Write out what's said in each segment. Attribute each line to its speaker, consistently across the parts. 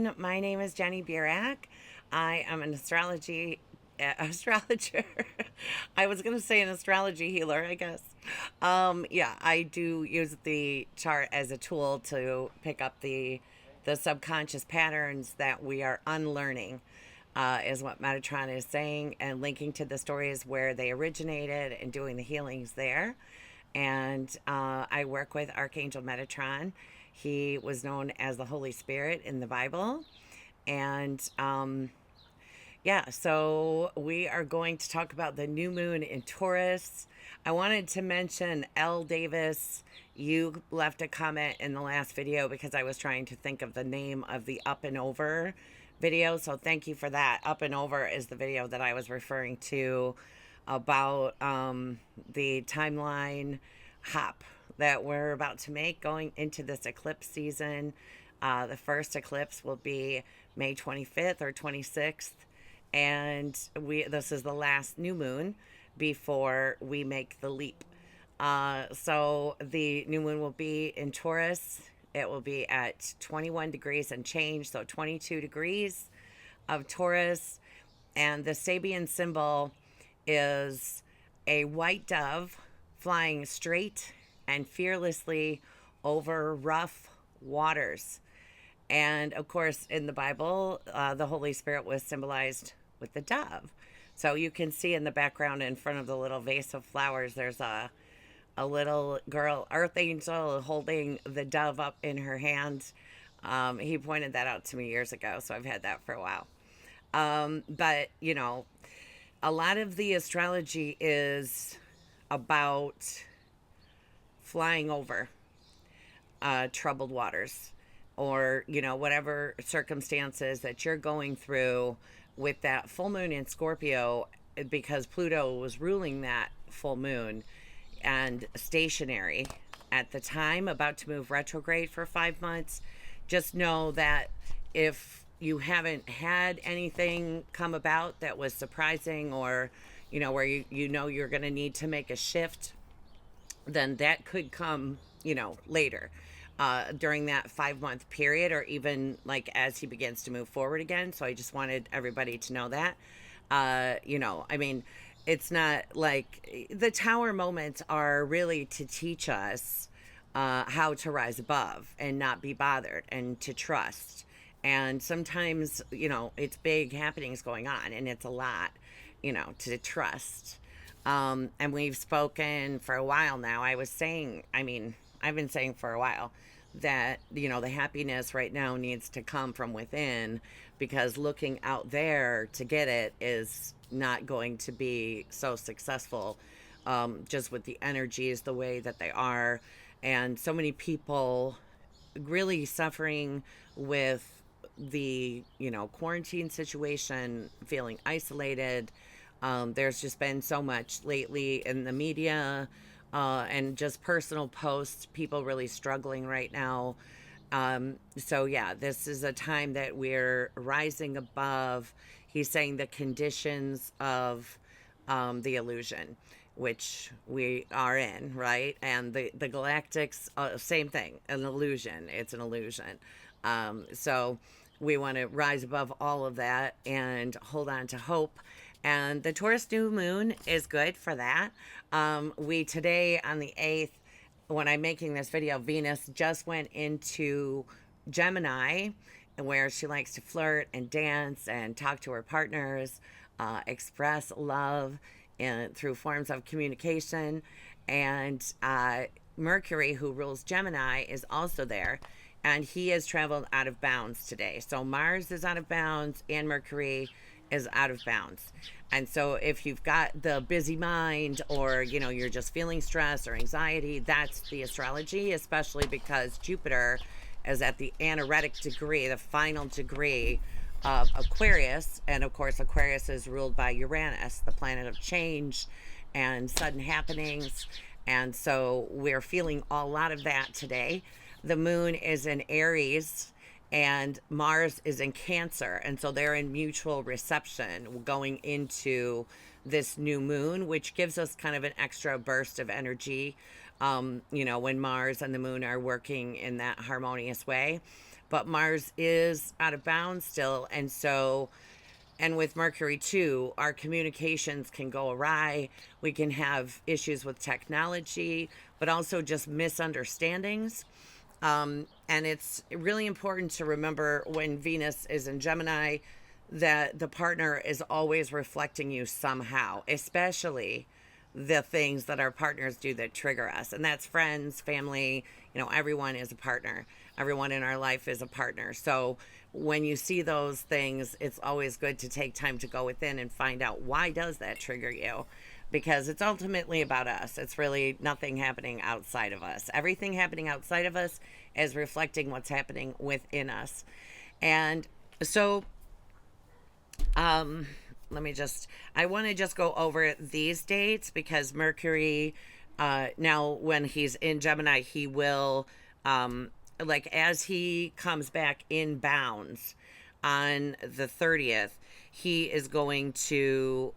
Speaker 1: everyone. My name is Jenny Burak. I am an astrologer. I was going to say an astrology healer, I guess. Yeah, I do use the chart as a tool to pick up the subconscious patterns that we are unlearning. Is what Metatron is saying, and linking to the stories where they originated and doing the healings there. And I work with Archangel Metatron. He was known as the Holy Spirit in the Bible. And yeah, so we are going to talk about the new moon in Taurus. I wanted to mention L. Davis. You left a comment in the last video because I was trying to think of the name of the Up and Over video. So thank you for that. Up and Over is the video that I was referring to about the timeline hop that we're about to make going into this eclipse season. The first eclipse will be May 25th or 26th, and this is the last new moon before we make the leap. So the new moon will be in Taurus. It will be at 21 degrees and change, so 22 degrees of Taurus. And the Sabian symbol is a white dove flying straight and fearlessly over rough waters. And of course, in the Bible, the Holy Spirit was symbolized with the dove. So you can see in the background in front of the little vase of flowers, there's a little girl, earth angel, holding the dove up in her hand. He pointed that out to me years ago, so I've had that for a while. But, a lot of the astrology is about flying over troubled waters, or, whatever circumstances that you're going through with that full moon in Scorpio, because Pluto was ruling that full moon and stationary at the time, about to move retrograde for 5 months. Just know that if you haven't had anything come about that was surprising, or where you're going to need to make a shift, then that could come later during that 5 month period, or even like as he begins to move forward again. So I just wanted everybody to know that. I mean, it's not like the tower moments are really to teach us how to rise above and not be bothered, and to trust. And sometimes, it's big happenings going on, and it's a lot, to trust. And we've spoken for a while now. I've been saying for a while that, the happiness right now needs to come from within, because looking out there to get it is not going to be so successful, just with the energies the way that they are. And so many people really suffering with the, quarantine situation, feeling isolated. There's just been so much lately in the media, and just personal posts, people really struggling right now. So yeah, this is a time that we're rising above. He's saying the conditions of the illusion, which we are in, right? And the galactics, same thing, an illusion. It's an illusion. So we want to rise above all of that and hold on to hope. And the Taurus new moon is good for that. We today on the 8th, when I'm making this video, Venus just went into Gemini, where she likes to flirt and dance and talk to her partners, express love through forms of communication. And Mercury, who rules Gemini, is also there. And he has traveled out of bounds today. So Mars is out of bounds and Mercury is out of bounds. And so if you've got the busy mind, or, you're just feeling stress or anxiety, that's the astrology, especially because Jupiter is at the anaretic degree, the final degree of Aquarius. And of course, Aquarius is ruled by Uranus, the planet of change and sudden happenings. And so we're feeling a lot of that today. The moon is in Aries and Mars is in Cancer. And so they're in mutual reception going into this new moon, which gives us kind of an extra burst of energy, when Mars and the moon are working in that harmonious way. but Mars is out of bounds still. And so, and with Mercury too, our communications can go awry. We can have issues with technology, but also just misunderstandings. And it's really important to remember when Venus is in Gemini that the partner is always reflecting you somehow, especially the things that our partners do that trigger us. And that's friends, family, everyone is a partner. Everyone in our life is a partner. So when you see those things, it's always good to take time to go within and find out, why does that trigger you? Because it's ultimately about us. It's really nothing happening outside of us. Everything happening outside of us is reflecting what's happening within us. And so I want to just go over these dates because Mercury, now when he's in Gemini, he will, like as he comes back in bounds on the 30th, he is going to,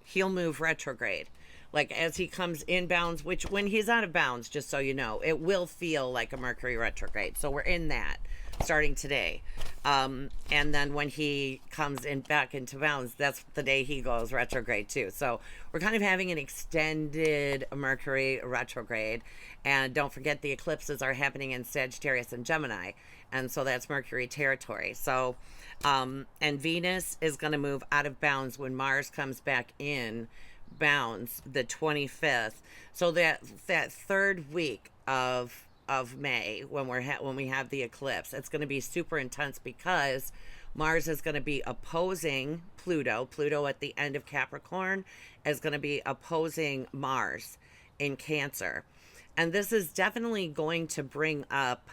Speaker 1: he'll move retrograde. Like as he comes in bounds, which when he's out of bounds, just so you know, it will feel like a Mercury retrograde. So we're in that starting today. And then when he comes in back into bounds, that's the day he goes retrograde too. So we're kind of having an extended Mercury retrograde. And don't forget the eclipses are happening in Sagittarius and Gemini. And so that's Mercury territory. So, and Venus is going to move out of bounds when Mars comes back in bounds the 25th. So that third week of May when when we have the eclipse, it's going to be super intense because Mars is going to be opposing Pluto. Pluto at the end of Capricorn is going to be opposing Mars in Cancer. And this is definitely going to bring up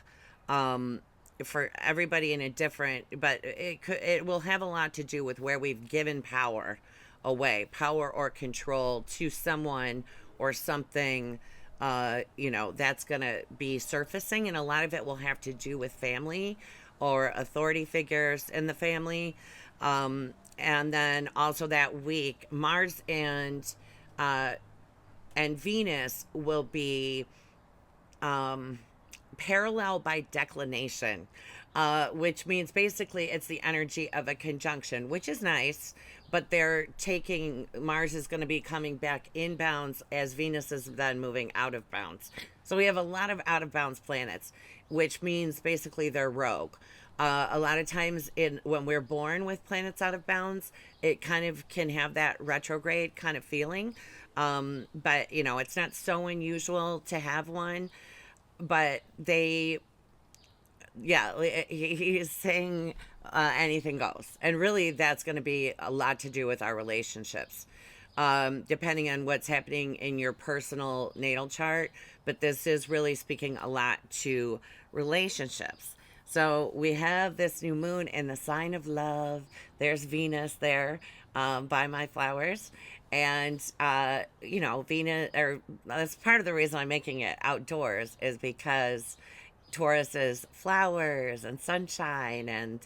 Speaker 1: for everybody in a different, but it will have a lot to do with where we've given power away, power or control to someone or something, that's going to be surfacing. And a lot of it will have to do with family or authority figures in the family. And then also that week, Mars and Venus will be parallel by declination, which means basically it's the energy of a conjunction, which is nice, but Mars is going to be coming back in bounds as Venus is then moving out of bounds. So we have a lot of out of bounds planets, which means basically they're rogue. A lot of times when we're born with planets out of bounds, it kind of can have that retrograde kind of feeling. But it's not so unusual to have one, but he's saying anything goes. And really that's going to be a lot to do with our relationships, depending on what's happening in your personal natal chart. But this is really speaking a lot to relationships. So we have this new moon in the sign of love. There's Venus there by my flowers. And, Venus, or that's part of the reason I'm making it outdoors is because Taurus is flowers and sunshine and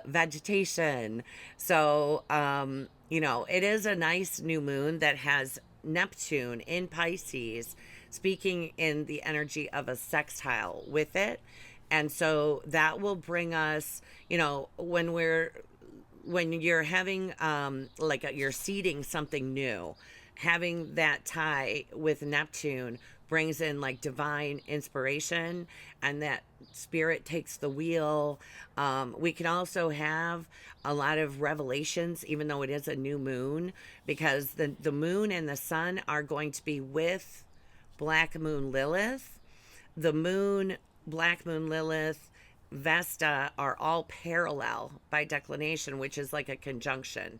Speaker 1: vegetation. So, it is a nice new moon that has Neptune in Pisces speaking in the energy of a sextile with it. And so that will bring us, when you're having you're seeding something new, having that tie with Neptune brings in like divine inspiration, and that spirit takes the wheel. We can also have a lot of revelations, even though it is a new moon, because the moon and the sun are going to be with Black Moon Lilith. The moon, Black Moon Lilith, Vesta are all parallel by declination, which is like a conjunction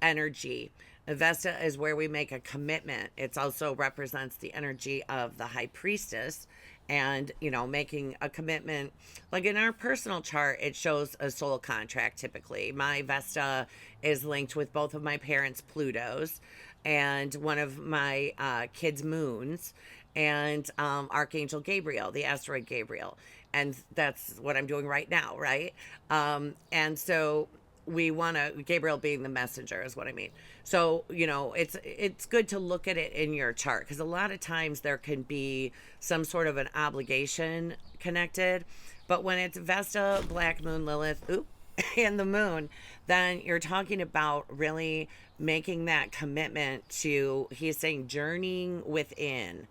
Speaker 1: energy. Vesta is where we make a commitment. It also represents the energy of the high priestess and, making a commitment. Like in our personal chart, it shows a soul contract typically. My Vesta is linked with both of my parents' Plutos and one of my kids' moons and Archangel Gabriel, the asteroid Gabriel. And that's what I'm doing right now, right? And so we want to, Gabriel being the messenger is what I mean. So, it's good to look at it in your chart, because a lot of times there can be some sort of an obligation connected. But when it's Vesta, Black Moon Lilith, and the moon, then you're talking about really making that commitment to, he's saying, journeying within.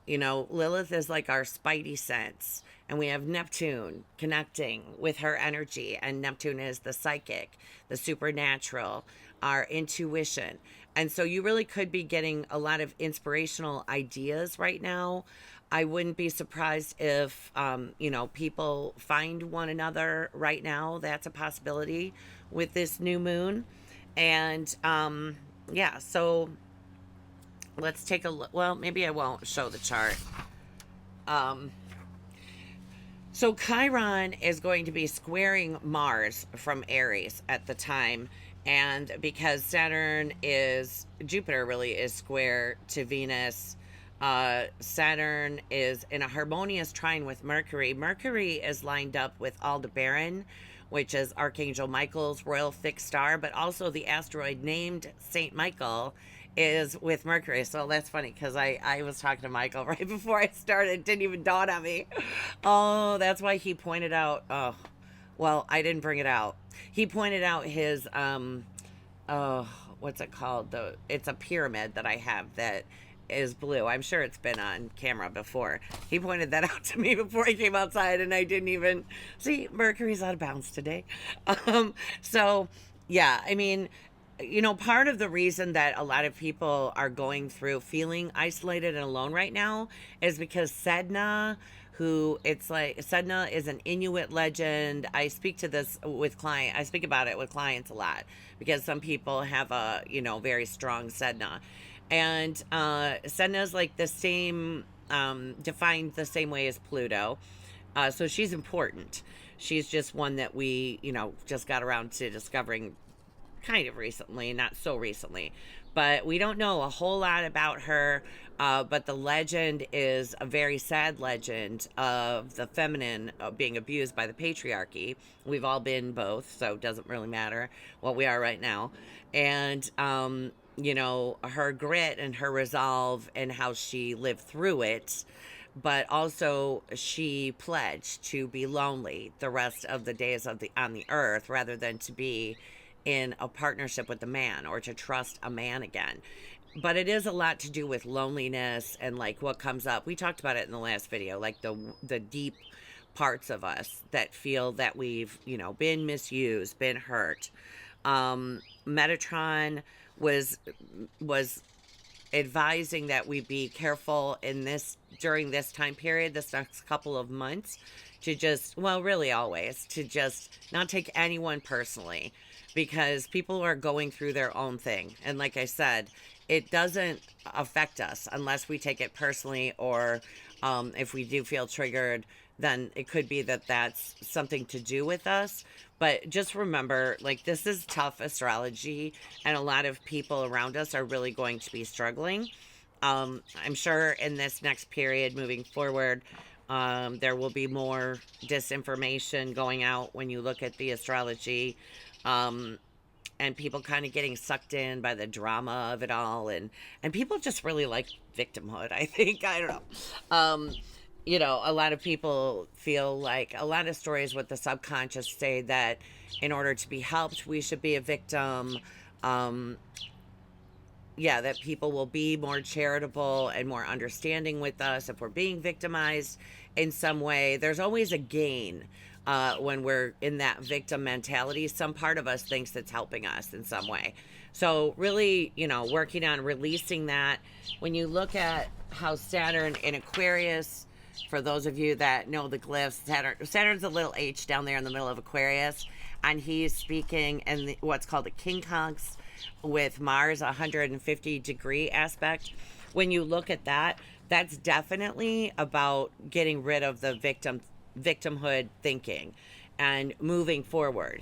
Speaker 1: Lilith is like our spidey sense, and we have Neptune connecting with her energy, and Neptune is the psychic, the supernatural, our intuition. And so you really could be getting a lot of inspirational ideas right now. I wouldn't be surprised if, people find one another right now. That's a possibility with this new moon. And, yeah, so let's take a look. Well, maybe I won't show the chart. So Chiron is going to be squaring Mars from Aries at the time. And because Jupiter really is square to Venus, Saturn is in a harmonious trine with Mercury. Mercury is lined up with Aldebaran, which is Archangel Michael's royal fixed star, but also the asteroid named Saint Michael is with Mercury. So that's funny, because I was talking to Michael right before I started. It didn't even dawn on me. Oh, that's why he pointed out, well, I didn't bring it out. He pointed out his, what's it called? It's a pyramid that I have that is blue. I'm sure it's been on camera before. He pointed that out to me before I came outside, and I didn't even see. Mercury's out of bounds today. So yeah, I mean, part of the reason that a lot of people are going through feeling isolated and alone right now is because Sedna, Sedna is an Inuit legend. I speak about it with clients a lot, because some people have a, very strong Sedna. And Sedna is like the same, defined the same way as Pluto. So she's important. She's just one that we, just got around to discovering kind of recently, not so recently. But we don't know a whole lot about her. But the legend is a very sad legend of the feminine being abused by the patriarchy. We've all been both, so it doesn't really matter what we are right now. And, her grit and her resolve and how she lived through it. But also she pledged to be lonely the rest of the days on the earth, rather than to be in a partnership with a man or to trust a man again. But it is a lot to do with loneliness and like what comes up. We talked about it in the last video, like the deep parts of us that feel that we've, been misused, been hurt. Metatron was advising that we be careful during this time period, this next couple of months, to just, well, really always, to just not take anyone personally, because people are going through their own thing. And like I said, it doesn't affect us unless we take it personally, or if we do feel triggered, then it could be that that's something to do with us. But just remember, like, this is tough astrology, and a lot of people around us are really going to be struggling. I'm sure in this next period moving forward, there will be more disinformation going out when you look at the astrology, and people kind of getting sucked in by the drama of it all, and people just really like victimhood, I think. I don't know. A lot of people feel like a lot of stories with the subconscious say that in order to be helped, we should be a victim. That people will be more charitable and more understanding with us if we're being victimized in some way. There's always a gain when we're in that victim mentality. Some part of us thinks it's helping us in some way. So really, working on releasing that. When you look at how Saturn in Aquarius, for those of you that know the glyphs, Saturn's a little H down there in the middle of Aquarius, and he's speaking in what's called a quincunx with Mars, 150-degree aspect. When you look at that, that's definitely about getting rid of the victimhood thinking. and moving forward,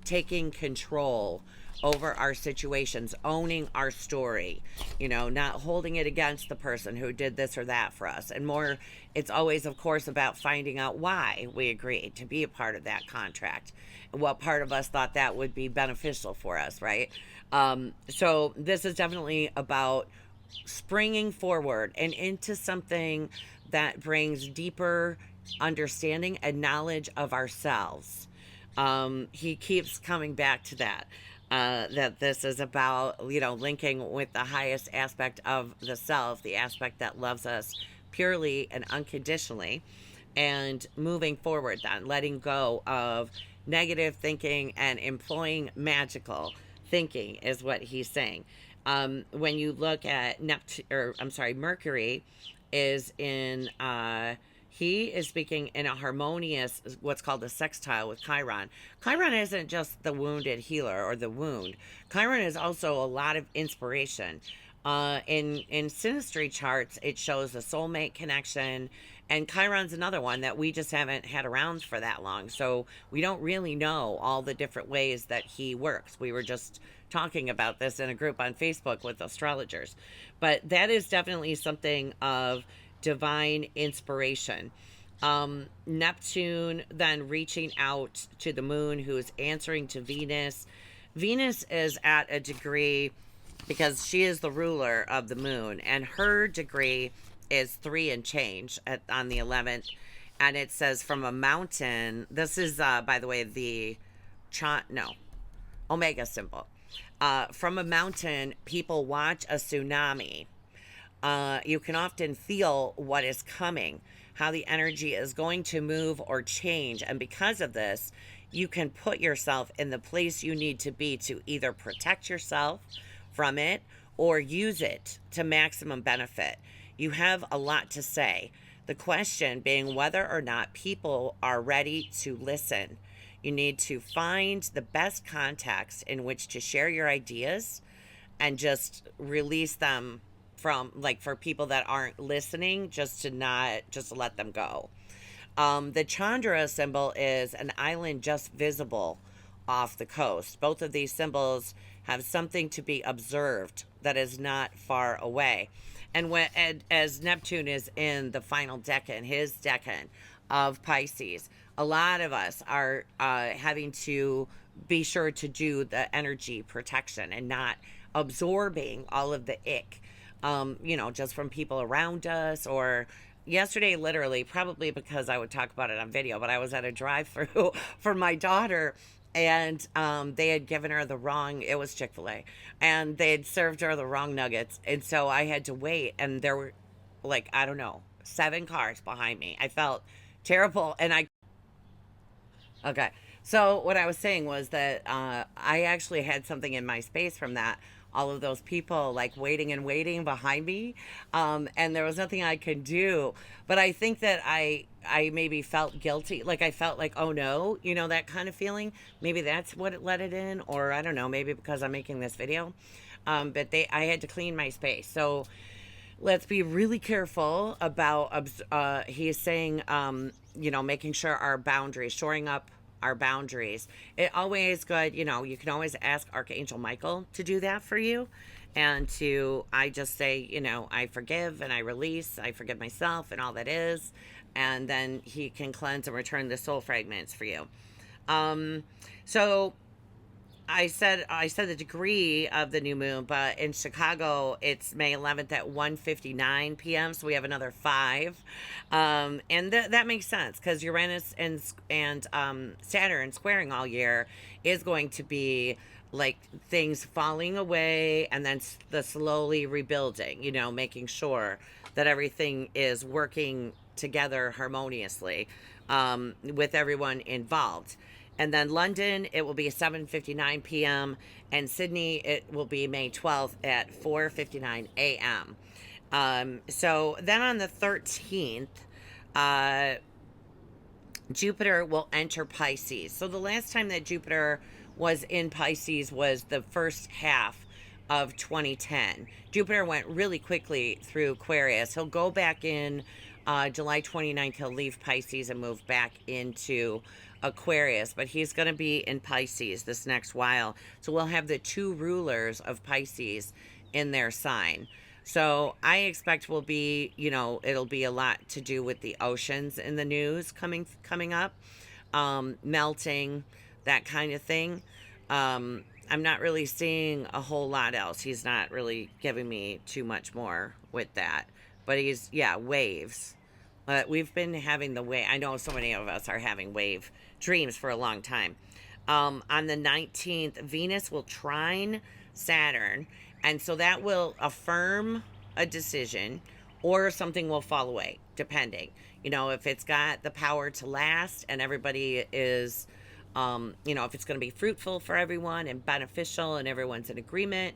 Speaker 1: taking control over our situations, owning our story, not holding it against the person who did this or that for us. And more, it's always, of course, about finding out why we agreed to be a part of that contract and what part of us thought that would be beneficial for us, right? So this is definitely about springing forward and into something that brings deeper understanding and knowledge of ourselves. He keeps coming back to that. That this is about, linking with the highest aspect of the self, the aspect that loves us purely and unconditionally, and moving forward, then letting go of negative thinking and employing magical thinking is what he's saying. When you look at Mercury is in, he is speaking in a harmonious, what's called a sextile with Chiron. Chiron isn't just the wounded healer or the wound. Chiron is also a lot of inspiration. In synastry charts, it shows a soulmate connection, and Chiron's another one that we just haven't had around for that long. So we don't really know all the different ways that he works. We were just talking about this in a group on Facebook with astrologers. But that is definitely something of divine inspiration. Neptune then reaching out to the moon, who is answering to Venus. Venus is at a degree because she is the ruler of the moon, and her degree is 3 and change on the 11th. And it says from a mountain, this is, by the way, the Omega symbol. From a mountain, people watch a tsunami. You can often feel what is coming, how the energy is going to move or change. And because of this, you can put yourself in the place you need to be to either protect yourself from it or use it to maximum benefit. You have a lot to say. The question being whether or not people are ready to listen. You need to find the best context in which to share your ideas and just release them from, like, for people that aren't listening, just to let them go. The Chandra symbol is an island just visible off the coast. Both of these symbols have something to be observed that is not far away. And as Neptune is in the final decan, his decan of Pisces, a lot of us are having to be sure to do the energy protection and not absorbing all of the ick, just from people around us. Or yesterday, literally, probably because I would talk about it on video, but I was at a drive-through for my daughter, and they had given her the wrong, it was Chick-fil-A, and they had served her the wrong nuggets. And so I had to wait, and there were, like, I don't know, 7 cars behind me. I felt terrible, okay. So what I was saying was that I actually had something in my space from that. All of those people like waiting and waiting behind me, and there was nothing I could do. But I think that I maybe felt guilty. Like I felt like, oh no, that kind of feeling. Maybe that's what it let it in, or I don't know. Maybe because I'm making this video. But I had to clean my space. So let's be really careful about, he is saying, making sure our boundaries, shoring up our boundaries. It always good, you can always ask Archangel Michael to do that for you. And I just say, I forgive and I release, I forgive myself and all that is. And then he can cleanse and return the soul fragments for you. So I said the degree of the new moon, but in Chicago it's May 11th at 1:59 p.m. So we have another 5, and that makes sense because Uranus and Saturn squaring all year is going to be like things falling away and then the slowly rebuilding. Making sure that everything is working together harmoniously with everyone involved. And then London, it will be 7:59 p.m. And Sydney, it will be May 12th at 4:59 a.m. So then on the 13th, Jupiter will enter Pisces. So the last time that Jupiter was in Pisces was the first half of 2010. Jupiter went really quickly through Aquarius. He'll go back in July 29th. He'll leave Pisces and move back into Aquarius, but he's going to be in Pisces this next while. So we'll have the two rulers of Pisces in their sign. So I expect will be, it'll be a lot to do with the oceans in the news coming up, melting, that kind of thing. I'm not really seeing a whole lot else. He's not really giving me too much more with that. But waves. We've been having the wave. I know so many of us are having wave dreams for a long time. On the 19th, Venus will trine Saturn, and so that will affirm a decision, or something will fall away, depending. If it's got the power to last and everybody is, if it's going to be fruitful for everyone and beneficial and everyone's in agreement,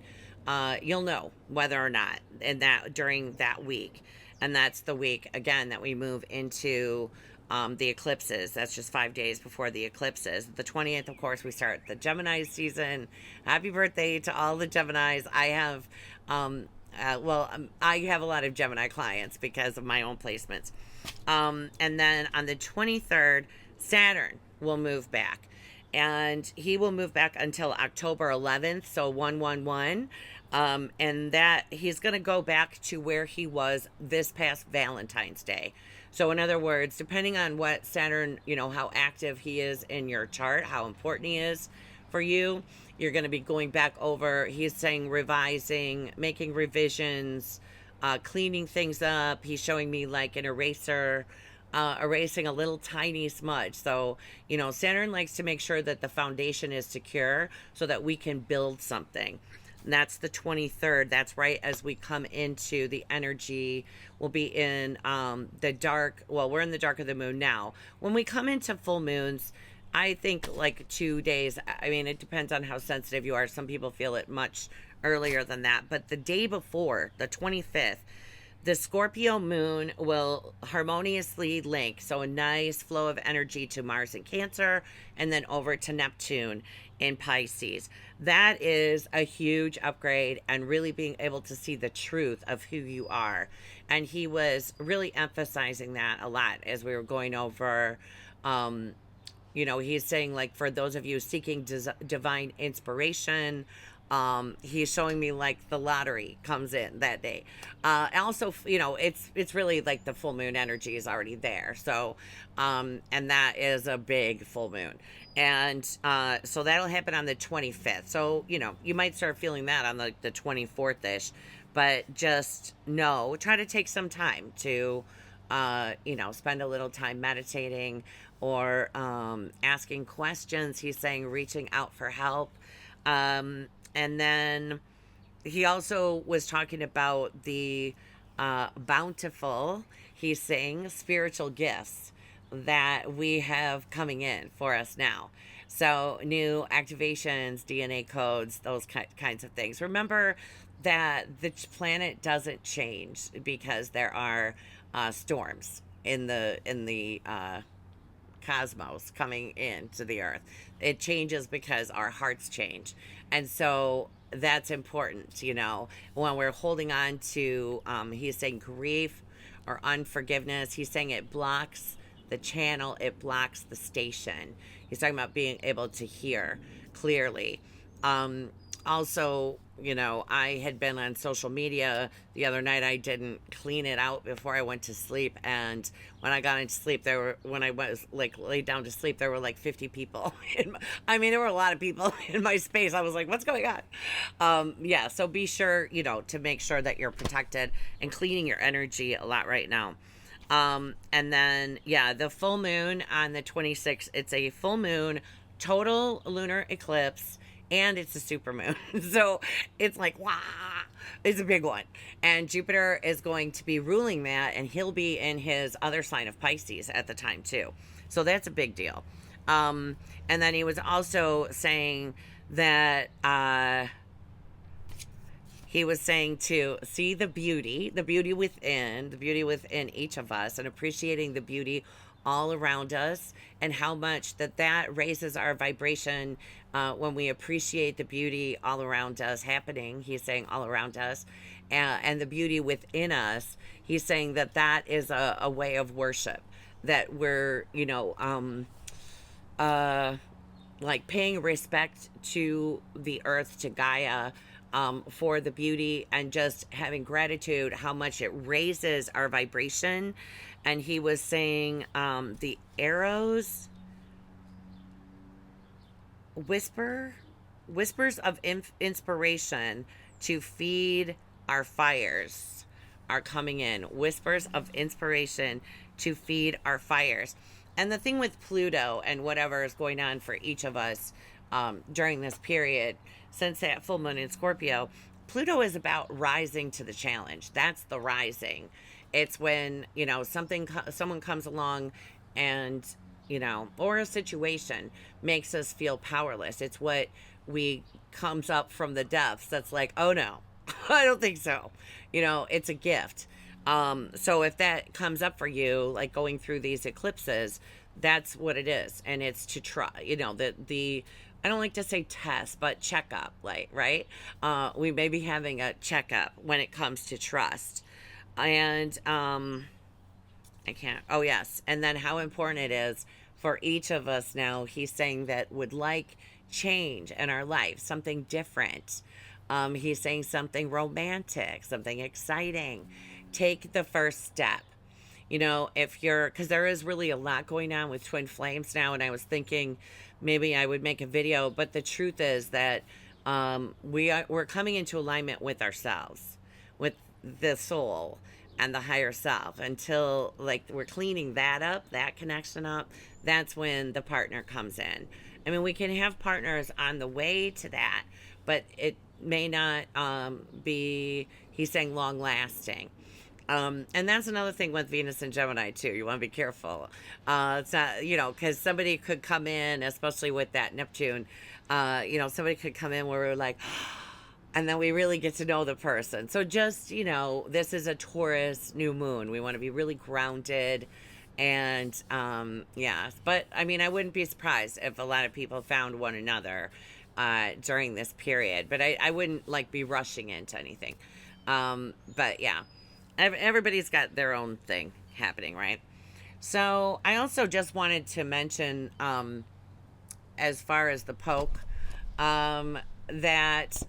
Speaker 1: you'll know whether or not, and that during that week. And that's the week, again, that we move into the eclipses. That's just 5 days before the eclipses. The 20th, of course, we start the Gemini season. Happy birthday to all the Geminis. I have, I have a lot of Gemini clients because of my own placements. And then on the 23rd, Saturn will move back. And he will move back until October 11th, so 111. And that he's going to go back to where he was this past Valentine's Day. So in other words, depending on what Saturn, how active he is in your chart, how important he is for you, you're going to be going back over, he's saying revising, making revisions, cleaning things up. He's showing me like an eraser, erasing a little tiny smudge. So, Saturn likes to make sure that the foundation is secure so that we can build something. And that's the 23rd. That's right as we come into the energy. We'll be in the dark. Well, we're in the dark of the moon now. When we come into full moons, I think like 2 days. I mean, it depends on how sensitive you are. Some people feel it much earlier than that. But the day before, the 25th, the Scorpio moon will harmoniously link. So a nice flow of energy to Mars in Cancer and then over to Neptune in Pisces. That is a huge upgrade and really being able to see the truth of who you are. And he was really emphasizing that a lot as we were going over, he's saying like for those of you seeking divine inspiration, he's showing me like the lottery comes in that day. Also, it's really like the full moon energy is already there. So, and that is a big full moon. And so that'll happen on the 25th. So, you might start feeling that on the 24th-ish. But just try to take some time to, spend a little time meditating or asking questions. He's saying reaching out for help. And then he also was talking about the bountiful, he's saying, spiritual gifts that we have coming in for us now. So new activations, DNA codes, those kinds of things. Remember that the planet doesn't change because there are storms in the cosmos coming into the earth. It changes because our hearts change. And so that's important, when we're holding on to, he's saying grief or unforgiveness. He's saying it blocks the channel, it blocks the station. He's talking about being able to hear clearly. Also, I had been on social media the other night. I didn't clean it out before I went to sleep. And when I got into sleep, when I was like laid down to sleep, there were like 50 people. There were a lot of people in my space. I was like, what's going on? So be sure, to make sure that you're protected and cleaning your energy a lot right now. And then, the full moon on the 26th, it's a full moon, total lunar eclipse, and it's a supermoon. So it's like, wow, it's a big one. And Jupiter is going to be ruling that, and he'll be in his other sign of Pisces at the time too. So that's a big deal. And then he was also saying that, he was saying to see the beauty within each of us, and appreciating the beauty all around us, and how much that raises our vibration when we appreciate the beauty all around us happening. He's saying all around us, and the beauty within us. He's saying that is a way of worship, that we're, like paying respect to the earth, to Gaia, for the beauty, and just having gratitude how much it raises our vibration. And he was saying the arrows whispers of inspiration to feed our fires are coming in. Whispers of inspiration to feed our fires. And the thing with Pluto and whatever is going on for each of us during this period, since that full moon in Scorpio, Pluto is about rising to the challenge. That's the rising. It's when, someone comes along and, or a situation makes us feel powerless. It's what we comes up from the depths that's like, oh no, I don't think so. It's a gift. So if that comes up for you, like going through these eclipses, that's what it is. And it's to try, the I don't like to say test, but checkup, like, right? We may be having a checkup when it comes to trust. And I can't. Oh, yes. And then how important it is for each of us now, he's saying that would like change in our life, something different. He's saying something romantic, something exciting. Take the first step. If you're, because there is really a lot going on with twin flames now, and I was thinking maybe I would make a video, but the truth is that we're coming into alignment with ourselves, with the soul and the higher self. Until like we're cleaning that up, that connection up, that's when the partner comes in. I mean, we can have partners on the way to that, but it may not be, he's saying, long lasting. And that's another thing with Venus and Gemini too. You want to be careful. It's not, because somebody could come in, especially with that Neptune. Somebody could come in where we're like, and then we really get to know the person. So just, this is a Taurus new moon. We want to be really grounded. And yeah, but I mean, I wouldn't be surprised if a lot of people found one another during this period. But I wouldn't like be rushing into anything. But yeah. Everybody's got their own thing happening, right? So I also just wanted to mention, as far as the poke, that,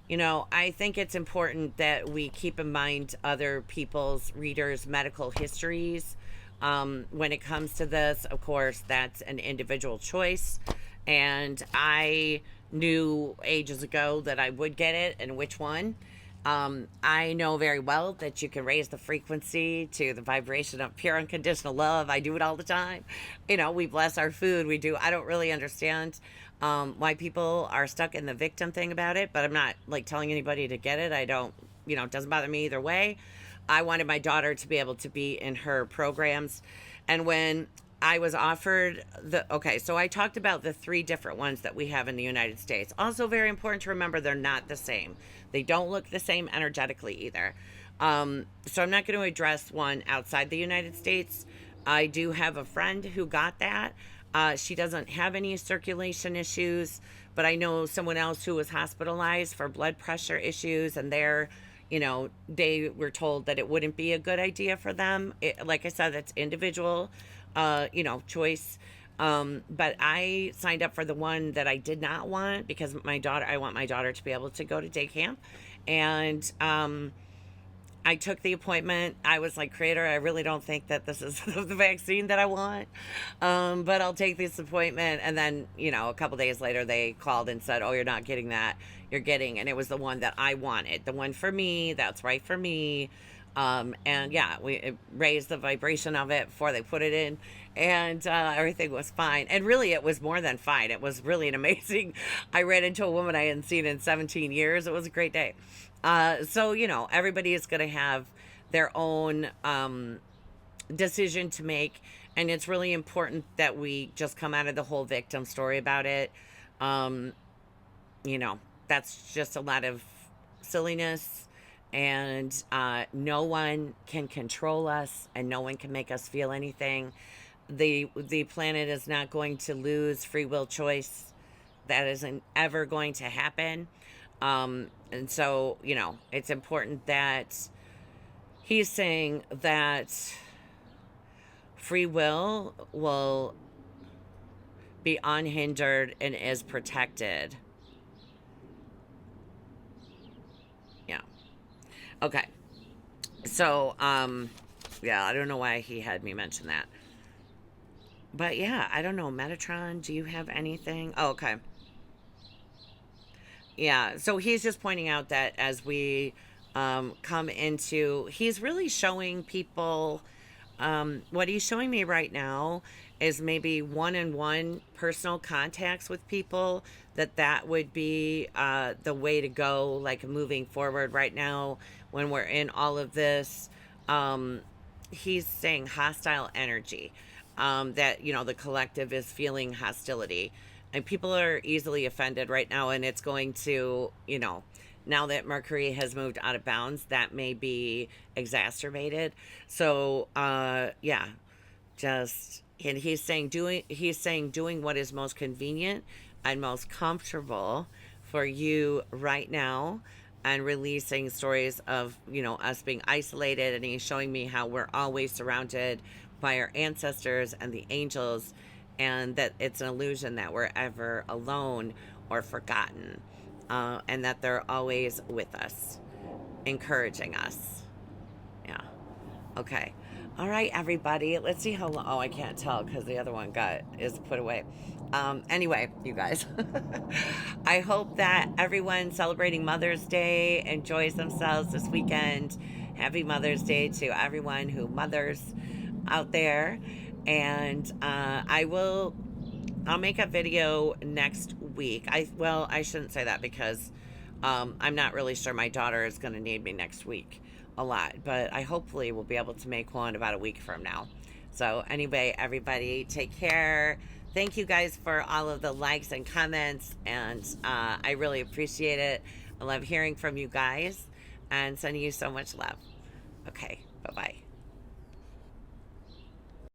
Speaker 1: I think it's important that we keep in mind other people's readers' medical histories. When it comes to this, of course, that's an individual choice. And I knew ages ago that I would get it and which one. I know very well that you can raise the frequency to the vibration of pure unconditional love. I do it all the time. We bless our food. We do. I don't really understand why people are stuck in the victim thing about it, but I'm not like telling anybody to get it. I don't, it doesn't bother me either way. I wanted my daughter to be able to be in her programs. And when I was offered so I talked about the 3 different ones that we have in the United States. Also very important to remember, they're not the same. They don't look the same energetically either. So I'm not going to address one outside the United States. I do have a friend who got that. She doesn't have any circulation issues, but I know someone else who was hospitalized for blood pressure issues, and they were told that it wouldn't be a good idea for them. Like I said, it's individual, choice. But I signed up for the one that I did not want because I want my daughter to be able to go to day camp. And I took the appointment. I was like, Creator, I really don't think that this is the vaccine that I want. But I'll take this appointment. And then, a couple days later, they called and said, oh, you're not getting that. You're getting, and it was the one that I wanted. The one for me, that's right for me. And yeah, we raised the vibration of it before they put it in, and everything was fine. And really, it was more than fine. It was really an amazing. I ran into a woman I hadn't seen in 17 years. It was a great day. So everybody is going to have their own decision to make, and it's really important that we just come out of the whole victim story about it. That's just a lot of silliness. And no one can control us, and no one can make us feel anything. The planet is not going to lose free will choice. That isn't ever going to happen. And so, it's important that he's saying that free will be unhindered and is protected. Yeah. Okay. So, yeah, I don't know why he had me mention that. But yeah, I don't know. Metatron, do you have anything? Oh, okay. Yeah. So he's just pointing out that as we come into, he's really showing people, what he's showing me right now is maybe one-on-one personal contacts with people, that would be the way to go, like moving forward right now when we're in all of this. Um, he's saying hostile energy, that, the collective is feeling hostility, and people are easily offended right now, and it's going to, now that Mercury has moved out of bounds, that may be exacerbated. So yeah, just, and he's saying doing what is most convenient and most comfortable for you right now, and releasing stories of, us being isolated, and he's showing me how we're always surrounded by our ancestors and the angels, and that it's an illusion that we're ever alone or forgotten, and that they're always with us, encouraging us. Yeah. Okay. All right, everybody. Let's see how long. Oh, I can't tell because the other one is put away. Anyway, you guys, I hope that everyone celebrating Mother's Day enjoys themselves this weekend. Happy Mother's Day to everyone who mothers out there. And I'll make a video next week. I shouldn't say that because I'm not really sure my daughter is going to need me next week a lot, but I hopefully will be able to make one about a week from now. So anyway, everybody, take care. Thank you guys for all of the likes and comments, and I really appreciate it. I love hearing from you guys, and sending you so much love. Okay, bye bye.